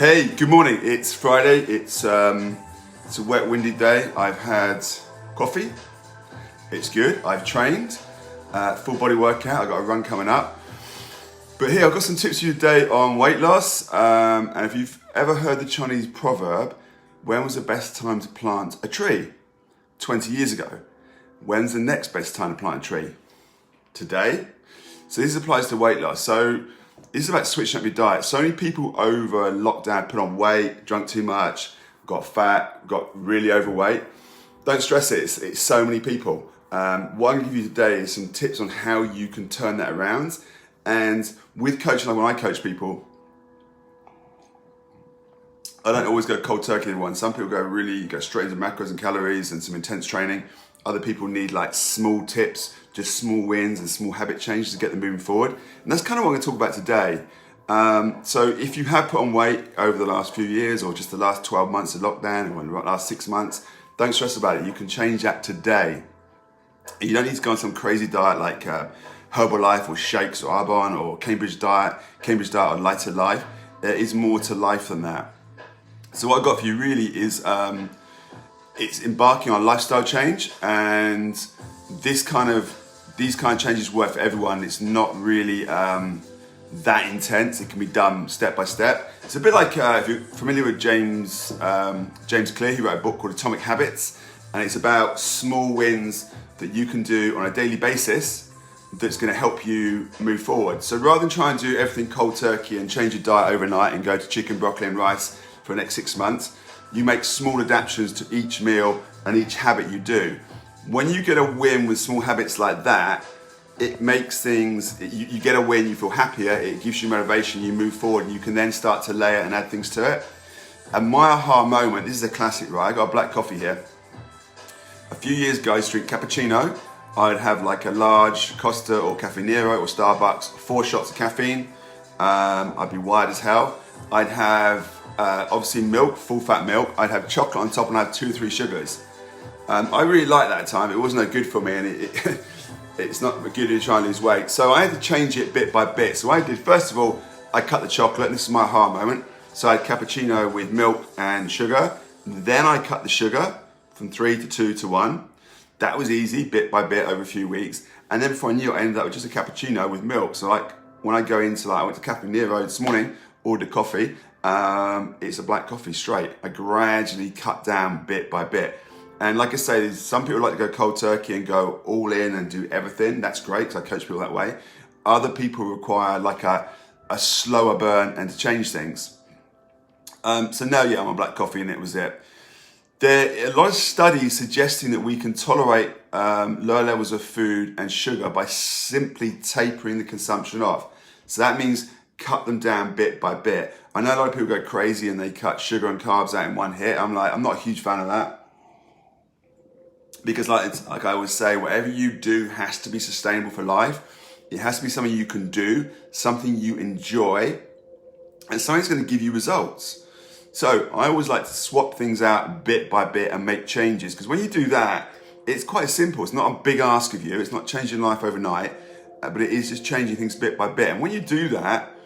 Hey, good morning. It's Friday. It's a wet, windy day. I've had coffee. It's good. I've trained. Full body workout. I've got a run coming up. But here, I've got some tips for you today on weight loss. And if you've ever heard the Chinese proverb, when was the best time to plant a tree? 20 years ago. When's the next best time to plant a tree? Today. So this applies to weight loss. So this is about switching up your diet. So many people over lockdown put on weight, drunk too much, got fat, got really overweight. Don't stress it, it's so many people. What I'm gonna give you today is some tips on how you can turn that around. And with coaching, like when I coach people, I don't always go cold turkey in one. Some people go straight into macros and calories and some intense training. Other people need like small tips, just small wins and small habit changes to get them moving forward. And that's kind of what I'm going to talk about today. So if you have put on weight over the last few years or just the last 12 months of lockdown or the last 6 months, don't stress about it. You can change that today. You don't need to go on some crazy diet like Herbalife or Shakes or Arbonne or Cambridge diet or Lighter Life. There is more to life than that. So what I've got for you really is it's embarking on a lifestyle change, and these kind of changes work for everyone. It's not really that intense. It can be done step by step. It's a bit like if you're familiar with James Clear, he wrote a book called Atomic Habits, and it's about small wins that you can do on a daily basis that's going to help you move forward. So rather than try and do everything cold turkey and change your diet overnight and go to chicken, broccoli and rice for the next 6 months, you make small adaptations to each meal and each habit you do. When you get a win with small habits like that, it makes things, you get a win, you feel happier, it gives you motivation, you move forward, and you can then start to layer and add things to it. And my aha moment, this is a classic, right? I got a black coffee here. A few years ago, I used to drink cappuccino. I'd have like a large Costa or Caffè Nero or Starbucks, 4 shots of caffeine. I'd be wired as hell. I'd have obviously milk, full fat milk. I'd have chocolate on top and I'd have 2 or 3 sugars. I really liked that at the time. It wasn't that good for me, and it's not good to try and lose weight. So I had to change it bit by bit. So I did, first of all, I cut the chocolate, and this is my aha moment. So I had cappuccino with milk and sugar. Then I cut the sugar from 3 to 2 to 1. That was easy, bit by bit over a few weeks. And then before I knew it, I ended up with just a cappuccino with milk. So like when I go into I went to Caffè Nero this morning, ordered coffee. It's a black coffee straight. I gradually cut down bit by bit. And like I say, some people like to go cold turkey and go all in and do everything. That's great, because I coach people that way. Other people require like a slower burn and to change things. So now, I'm on black coffee and it was it. There are a lot of studies suggesting that we can tolerate lower levels of food and sugar by simply tapering the consumption off. So that means cut them down bit by bit. I know a lot of people go crazy and they cut sugar and carbs out in one hit. I'm not a huge fan of that. Because like I always say, whatever you do has to be sustainable for life. It has to be something you can do, something you enjoy, and something that's going to give you results. So I always like to swap things out bit by bit and make changes. Because when you do that, it's quite simple. It's not a big ask of you. It's not changing life overnight, but it is just changing things bit by bit. And when you do that,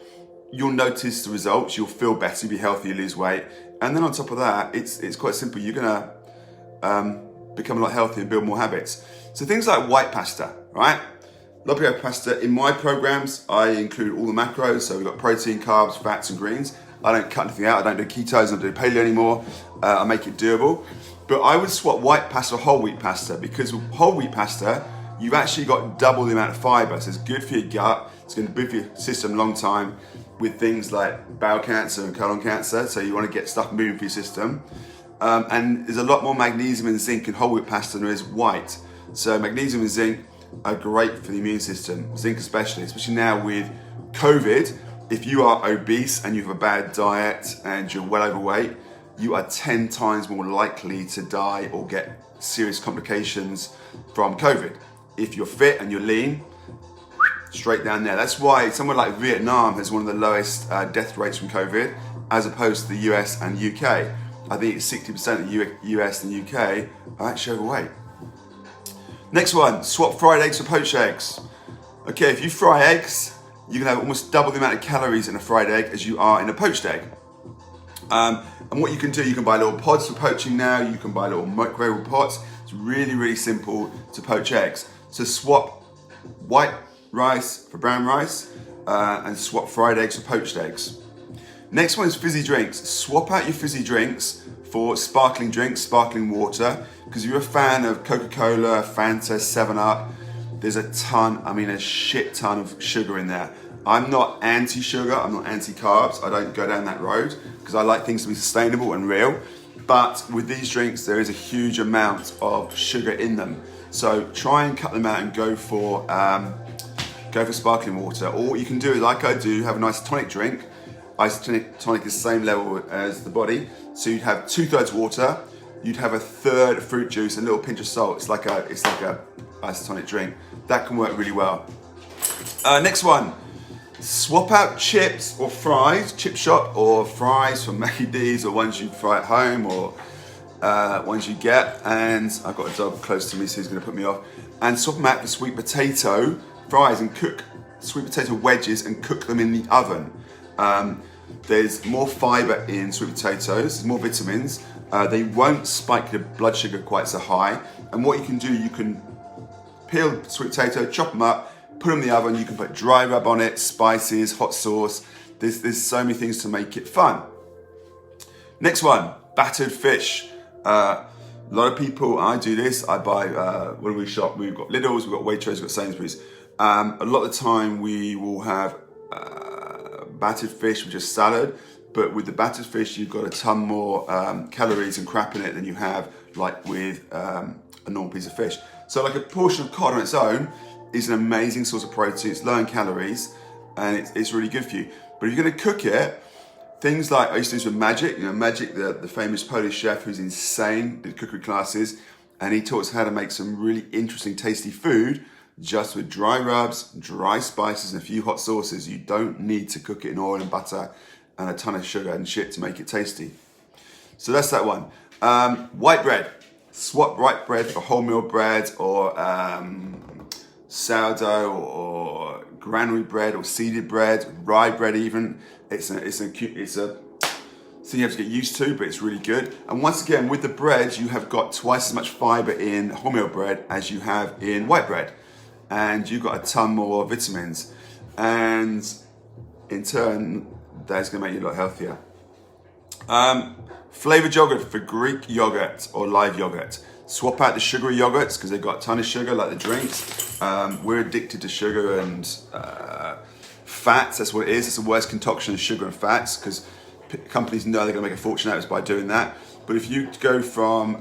you'll notice the results. You'll feel better, you'll be healthy, you lose weight. And then on top of that, it's quite simple. You're going to become a lot healthier and build more habits. So things like white pasta, right? A lot of people have pasta. In my programs, I include all the macros. So we've got protein, carbs, fats, and greens. I don't cut anything out. I don't do ketos, I don't do paleo anymore. I make it doable. But I would swap white pasta or whole wheat pasta, because with whole wheat pasta, you've actually got double the amount of fiber. So it's good for your gut. It's going to be good for your system a long time with things like bowel cancer and colon cancer. So you want to get stuff moving for your system. And there's a lot more magnesium and zinc in whole wheat pasta than there is white. So magnesium and zinc are great for the immune system, zinc especially now with COVID. If you are obese and you have a bad diet and you're well overweight, you are 10 times more likely to die or get serious complications from COVID. If you're fit and you're lean, straight down there. That's why somewhere like Vietnam has one of the lowest death rates from COVID, as opposed to the US and UK. I think it's 60% of the US and UK are actually overweight. Next one, swap fried eggs for poached eggs. Okay, if you fry eggs, you can have almost double the amount of calories in a fried egg as you are in a poached egg. And what you can do, you can buy little pods for poaching now. You can buy little microwave pots. It's really, really simple to poach eggs. So swap white rice for brown rice and swap fried eggs for poached eggs. Next one is fizzy drinks. Swap out your fizzy drinks for sparkling drinks, sparkling water. Because if you're a fan of Coca-Cola, Fanta, 7-Up, there's a shit ton of sugar in there. I'm not anti-sugar, I'm not anti-carbs. I don't go down that road because I like things to be sustainable and real. But with these drinks, there is a huge amount of sugar in them. So try and cut them out and go for sparkling water. Or what you can do is, like I do, have a nice tonic drink. Isotonic is the same level as the body. So you'd have 2/3 water, you'd have 1/3 fruit juice, and a little pinch of salt. It's like a isotonic drink. That can work really well. Next one. Swap out chips or fries, chip shop or fries from Mackie D's, or ones you fry at home, or ones you get. And I've got a dog close to me, so he's going to put me off. And swap them out for sweet potato fries and cook sweet potato wedges and cook them in the oven. There's more fiber in sweet potatoes, there's more vitamins. They won't spike your blood sugar quite so high. And what you can do, you can peel sweet potato, chop them up, put them in the oven. You can put dry rub on it, spices, hot sauce. There's so many things to make it fun. Next one, battered fish. A lot of people, I do this, I buy, when we shop, we've got Lidl's, we've got Waitrose, we've got Sainsbury's. A lot of the time we will have battered fish, which is salad, but with the battered fish, you've got a ton more calories and crap in it than you have like with a normal piece of fish. So like a portion of cod on its own is an amazing source of protein. It's low in calories and it's really good for you. But if you're gonna cook it, things like, I used to do this with Magic, Magic, the famous Polish chef who's insane, did cookery classes, and he taught us how to make some really interesting, tasty food just with dry rubs, dry spices, and a few hot sauces. You don't need to cook it in oil and butter and a ton of sugar and shit to make it tasty. So that's that one. White bread. Swap white bread for wholemeal bread, or sourdough, or granary bread, or seeded bread, rye bread even. It's a thing you have to get used to, but it's really good. And once again, with the bread, you have got twice as much fiber in wholemeal bread as you have in white bread. And you've got a ton more vitamins. And in turn, that's gonna make you a lot healthier. Flavored yogurt for Greek yogurt or live yogurt. Swap out the sugary yogurts because they've got a ton of sugar, like the drinks. We're addicted to sugar and fats. That's what it is. It's the worst concoction of sugar and fats because companies know they're going to make a fortune out of us by doing that. But if you go from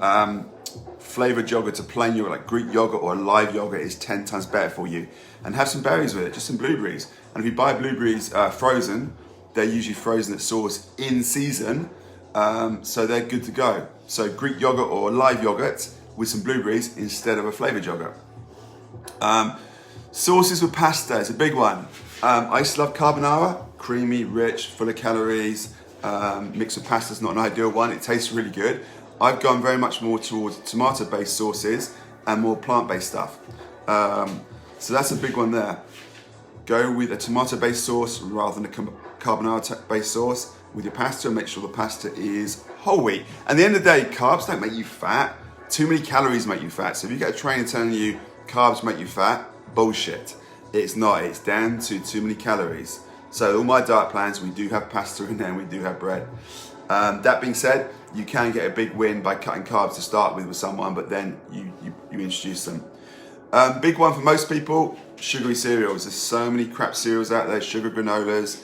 flavored yogurt to plain yogurt, like Greek yogurt or live yogurt, is 10 times better for you. And have some berries with it, just some blueberries. And if you buy blueberries frozen, they're usually frozen at source in season. So they're good to go. So Greek yogurt or live yogurt with some blueberries instead of a flavored yogurt. Sauces with pasta is a big one. I used to love carbonara, creamy, rich, full of calories. Mixed with pasta is not an ideal one. It tastes really good. I've gone very much more towards tomato-based sauces and more plant-based stuff. So that's a big one there. Go with a tomato-based sauce rather than a carbonara-based sauce with your pasta, and make sure the pasta is whole wheat. At the end of the day, carbs don't make you fat. Too many calories make you fat. So if you get a trainer telling you carbs make you fat, bullshit. It's not, it's down to too many calories. So all my diet plans, we do have pasta in there and we do have bread. That being said, you can get a big win by cutting carbs to start with someone, but then you introduce them. Big one for most people, sugary cereals. There's so many crap cereals out there, sugar granolas.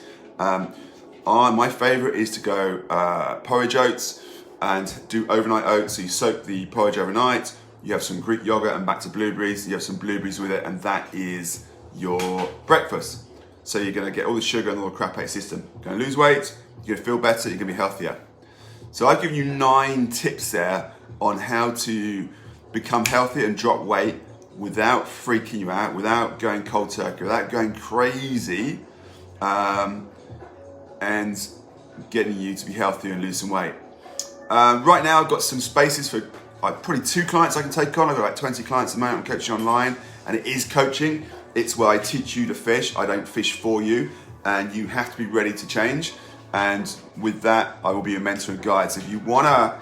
My favorite is to go porridge oats and do overnight oats. So you soak the porridge overnight, you have some Greek yogurt and back to blueberries, you have some blueberries with it, and that is your breakfast. So you're gonna get all the sugar and all the crap out of your system. You're gonna lose weight, you're gonna feel better, you're gonna be healthier. So I've given you 9 tips there on how to become healthy and drop weight without freaking you out, without going cold turkey, without going crazy, and getting you to be healthy and lose some weight. Right now I've got some spaces for probably 2 clients I can take on. I've got like 20 clients at the moment. I'm coaching online, and it is coaching. It's where I teach you to fish. I don't fish for you, and you have to be ready to change. And with that, I will be your mentor and guide. So if you want to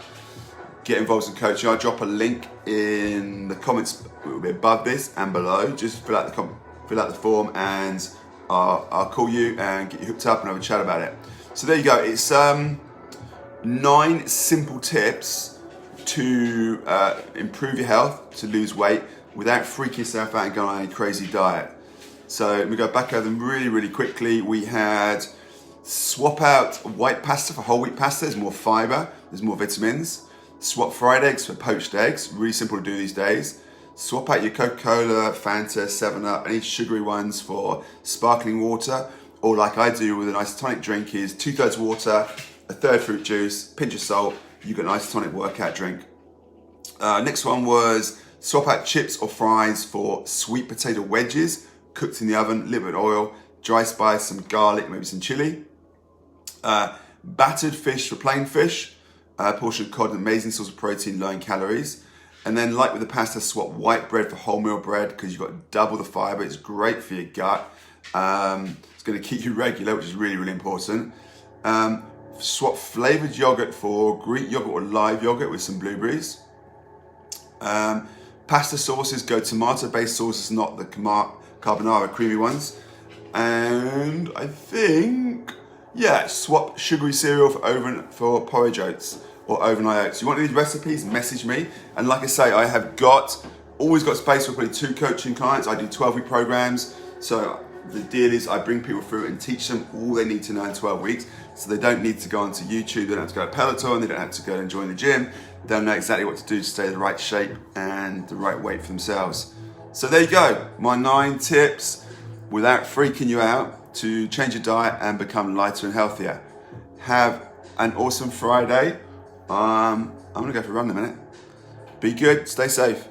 get involved in coaching, I'll drop a link in the comments. It will be above this and below. Just fill out the form, and I'll call you and get you hooked up and have a chat about it. So there you go. It's 9 simple tips to improve your health, to lose weight without freaking yourself out and going on a crazy diet. So we go back over them really, really quickly. We had swap out white pasta for whole wheat pasta. There's more fiber, there's more vitamins. Swap fried eggs for poached eggs. Really simple to do these days. Swap out your Coca-Cola, Fanta, 7-Up, any sugary ones for sparkling water. Or like I do with an isotonic drink is 2/3 water, 1/3 fruit juice, pinch of salt. You get an isotonic workout drink. Next one was swap out chips or fries for sweet potato wedges, cooked in the oven, a little bit of oil, dry spice, some garlic, maybe some chili. Battered fish for plain fish, a portion of cod, an amazing source of protein, low in calories. And then like with the pasta, swap white bread for wholemeal bread because you've got double the fiber. It's great for your gut. It's going to keep you regular, which is really, really important. Swap flavored yogurt for Greek yogurt or live yogurt with some blueberries. Pasta sauces, go tomato-based sauces, not the carbonara creamy ones. And I think, swap sugary cereal for porridge oats or overnight oats. You want these recipes? Message me. And like I say, I have always got space for probably 2 coaching clients. I do 12-week programs. So the deal is I bring people through and teach them all they need to know in 12 weeks. So they don't need to go onto YouTube, they don't have to go to Peloton, they don't have to go and join the gym. They'll know exactly what to do to stay in the right shape and the right weight for themselves. So there you go, my 9 tips without freaking you out to change your diet and become lighter and healthier. Have an awesome Friday. I'm gonna go for a run in a minute. Be good, stay safe.